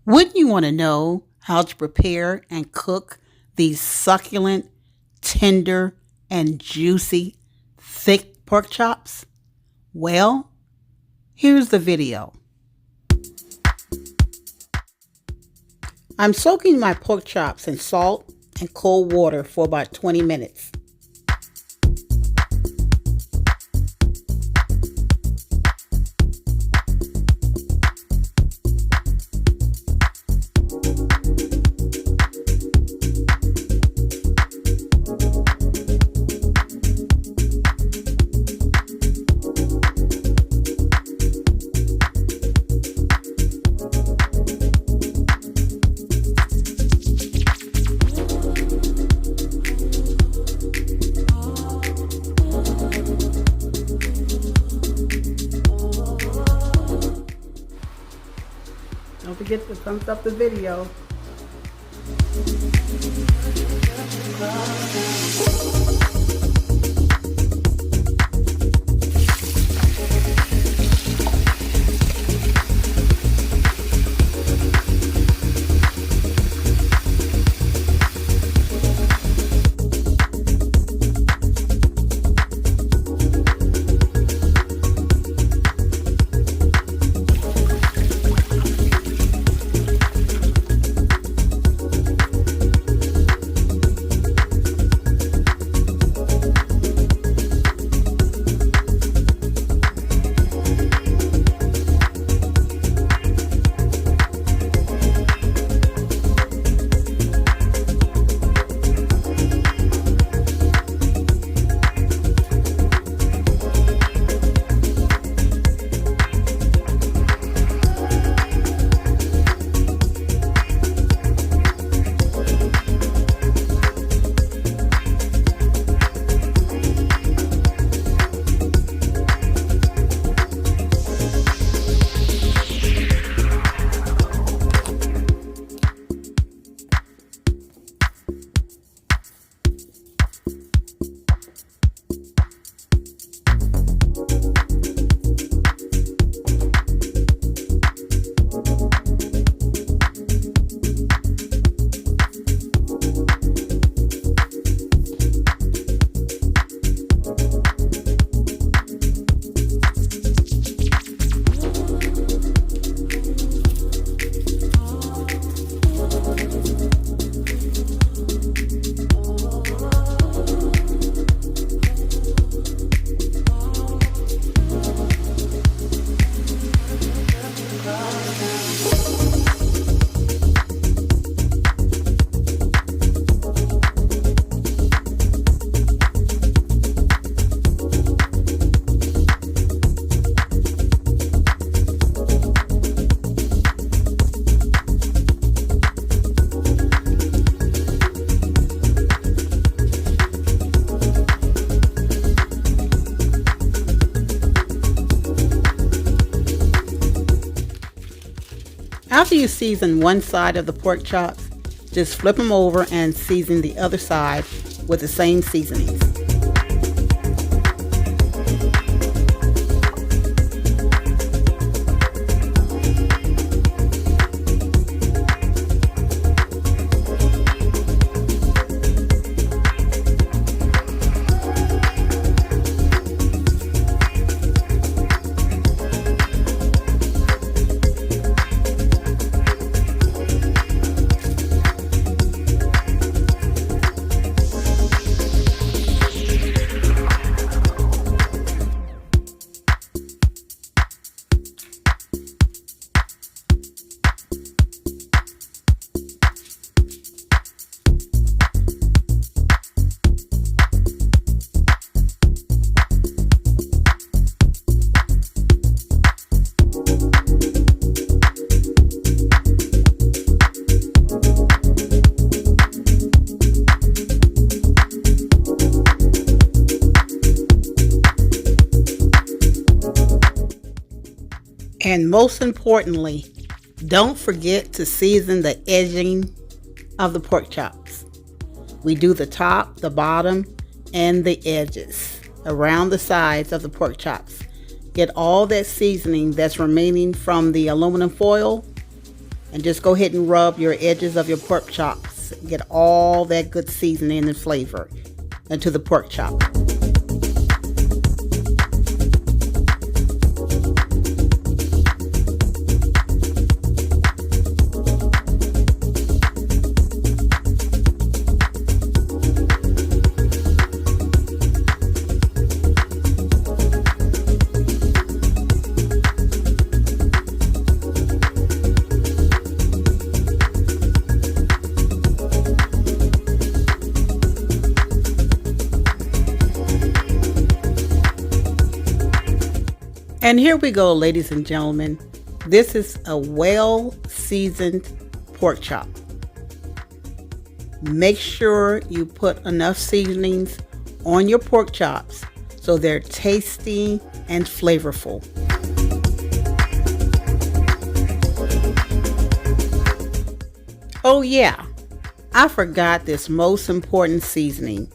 Wouldn't you want to know how to prepare and cook these succulent, tender, and juicy, thick pork chops? Well, here's the video. I'm soaking my pork chops in salt and cold water for about 20 minutes. Don't forget to thumbs up the video. After you season one side of the pork chops, just flip them over and season the other side with the same seasonings. And most importantly, don't forget to season the edging of the pork chops. We do the top, the bottom, and the edges around the sides of the pork chops. Get all that seasoning that's remaining from the aluminum foil And just go ahead and rub your edges of your pork chops. Get all that good seasoning and flavor into the pork chop. And here we go, ladies and gentlemen. This is a well-seasoned pork chop. Make sure you put enough seasonings on your pork chops so they're tasty and flavorful. Oh yeah, I forgot this most important seasoning,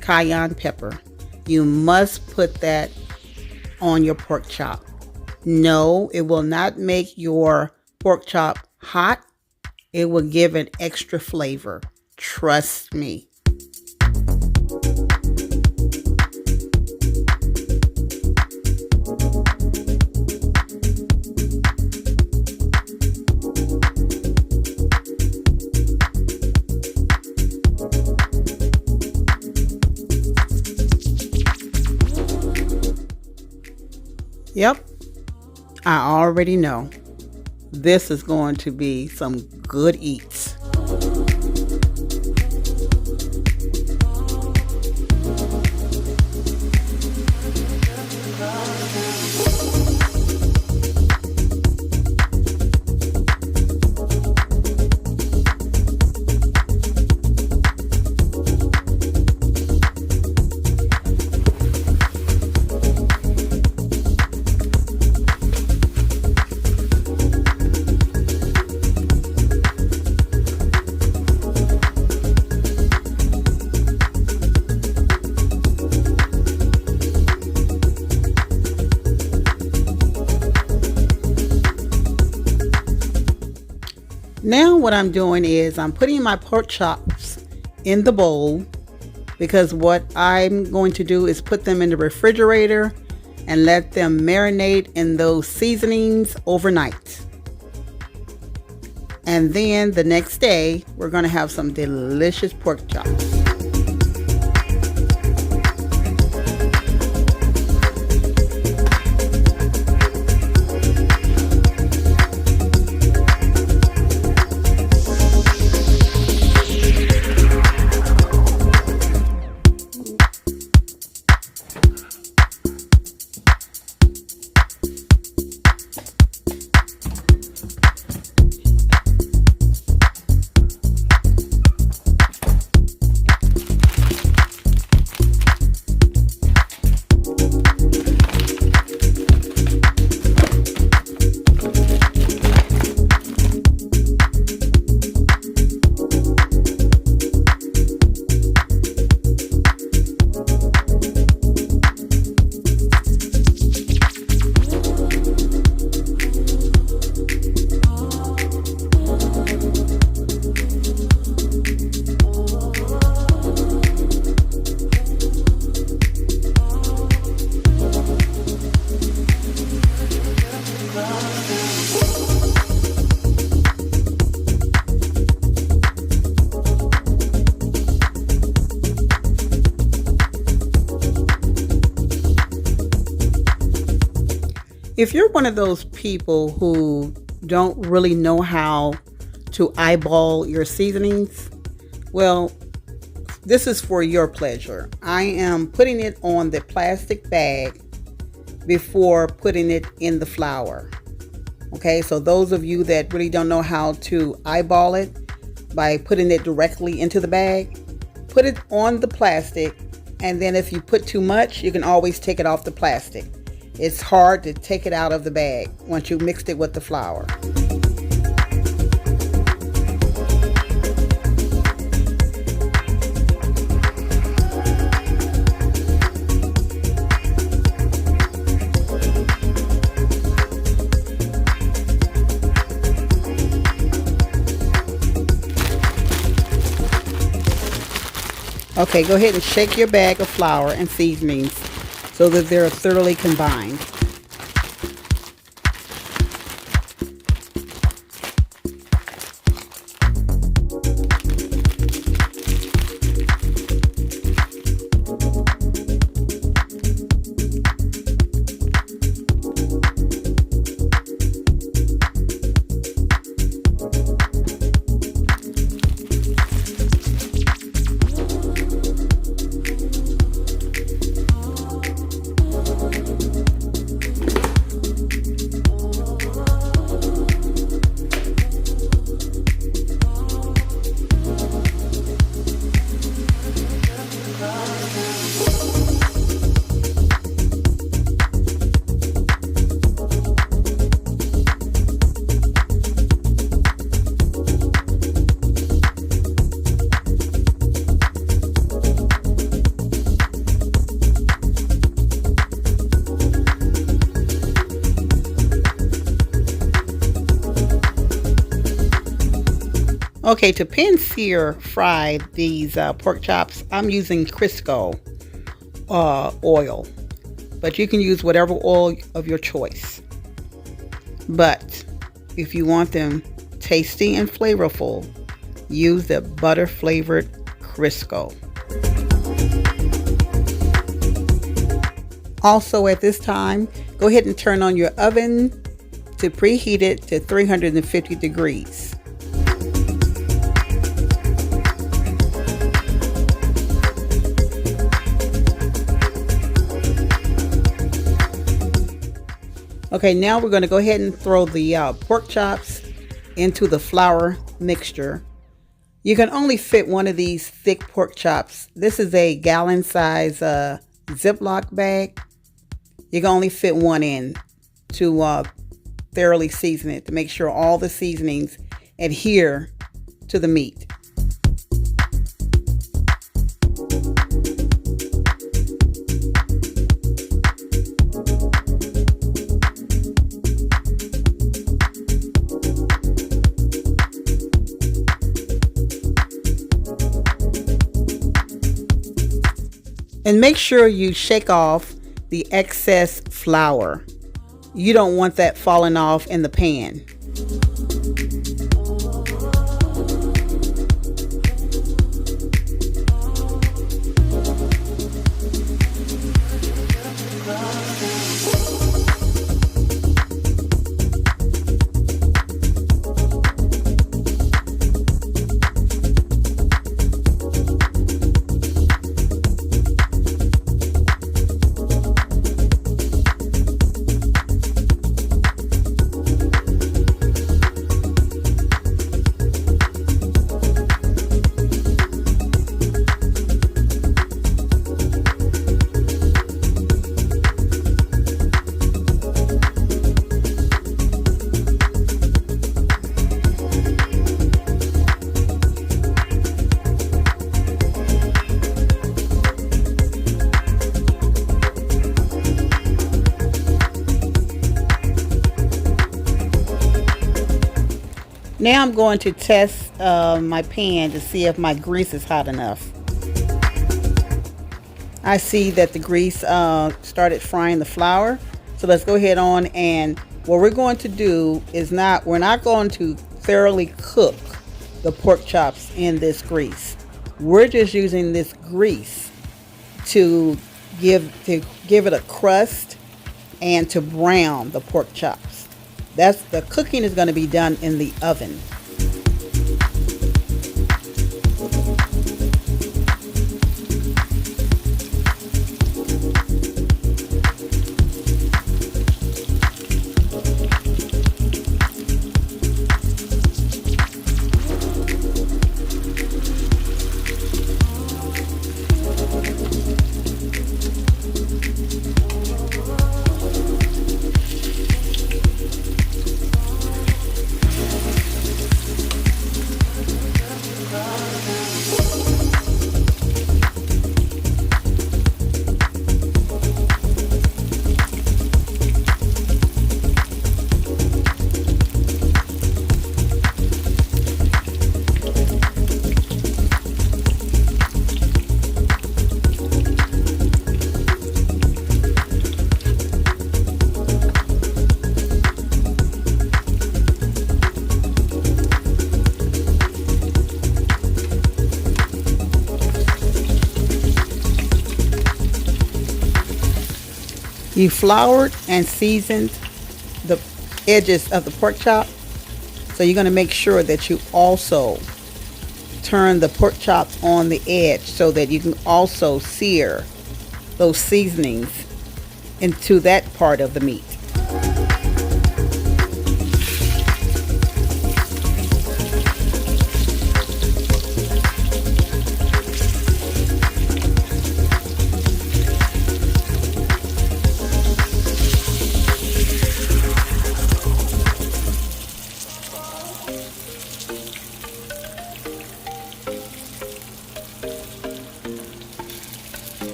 cayenne pepper. You must put that on your pork chop. No, it will not make your pork chop hot. It will give it extra flavor. Trust me. Yep, I already know. This is going to be some good eats. Now what I'm doing is I'm putting my pork chops in the bowl, because what I'm going to do is put them in the refrigerator and let them marinate in those seasonings overnight. And then the next day, we're going to have some delicious pork chops. If you're one of those people who don't really know how to eyeball your seasonings, well, this is for your pleasure. I am putting it on the plastic bag before putting it in the flour. Okay, so those of you that really don't know how to eyeball it by putting it directly into the bag, put it on the plastic, and then if you put too much, you can always take it off the plastic. It's hard to take it out of the bag once you mixed it with the flour. Okay, go ahead and shake your bag of flour and seasonings so that they're thoroughly combined. Okay, to pan sear fry these pork chops, I'm using Crisco oil, but you can use whatever oil of your choice. But if you want them tasty and flavorful, use the butter flavored Crisco. Also at this time, go ahead and turn on your oven to preheat it to 350 degrees. Okay, now we're going to go ahead and throw the pork chops into the flour mixture. You can only fit one of these thick pork chops. This is a gallon size Ziploc bag. You can only fit one in to thoroughly season it, to make sure all the seasonings adhere to the meat. And make sure you shake off the excess flour. You don't want that falling off in the pan. Now I'm going to test my pan to see if my grease is hot enough. I see that the grease started frying the flour. So let's go ahead on, and what we're going to do is we're not going to thoroughly cook the pork chops in this grease. We're just using this grease to give it a crust and to brown the pork chops. The cooking is going to be done in the oven. You floured and seasoned the edges of the pork chop. So you're going to make sure that you also turn the pork chop on the edge so that you can also sear those seasonings into that part of the meat.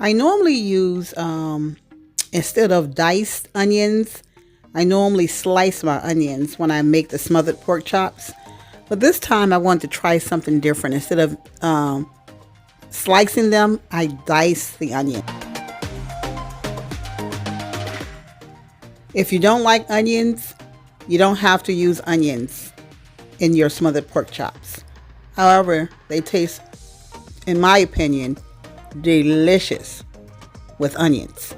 I normally use, instead of diced onions, I normally slice my onions when I make the smothered pork chops. But this time I wanted to try something different. Instead of slicing them, I dice the onion. If you don't like onions, you don't have to use onions in your smothered pork chops. However, they taste, in my opinion, delicious with onions.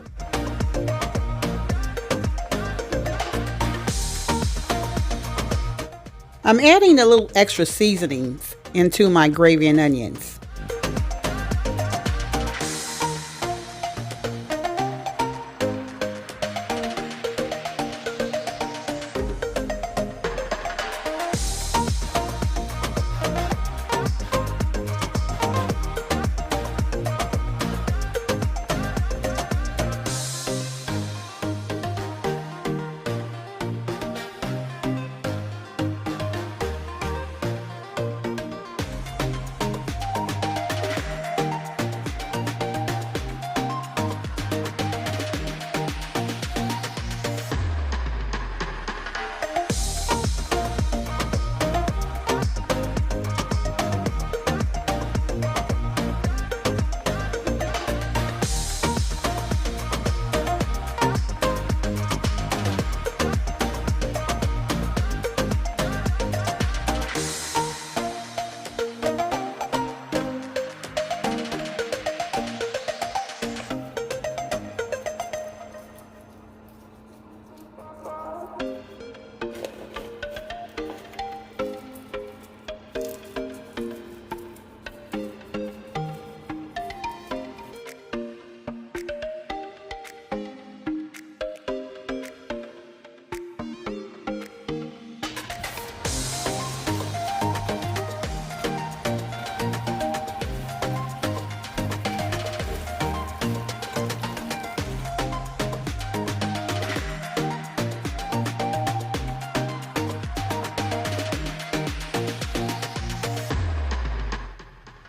I'm adding a little extra seasonings into my gravy and onions.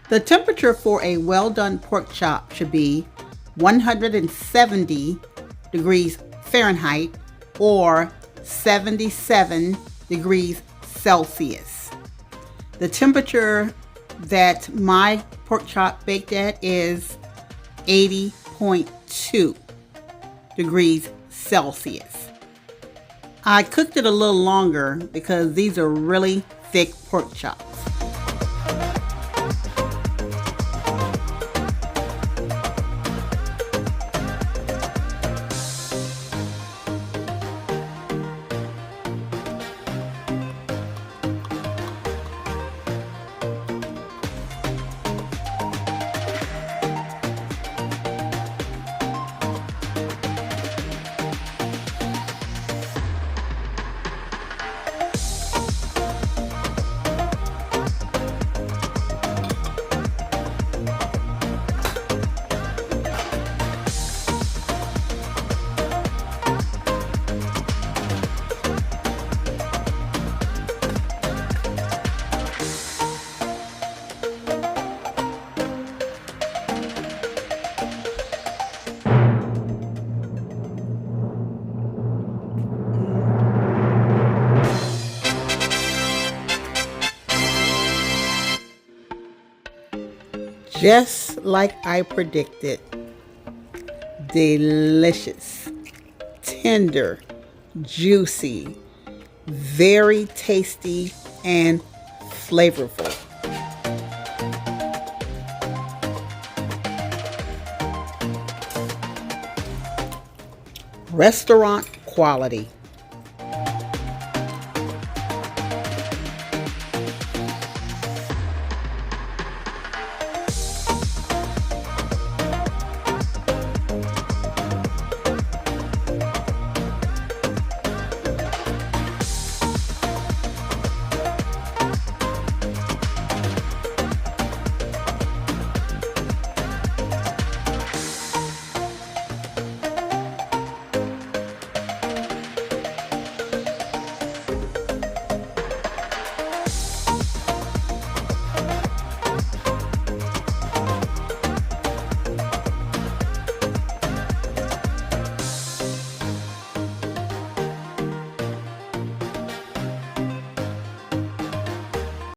The temperature for a well done pork chop should be 170 degrees Fahrenheit or 77 degrees Celsius. The temperature that my pork chop baked at is 80.2 degrees Celsius. I cooked it a little longer because these are really thick pork chops. Just like I predicted, delicious, tender, juicy, very tasty, and flavorful. Restaurant quality.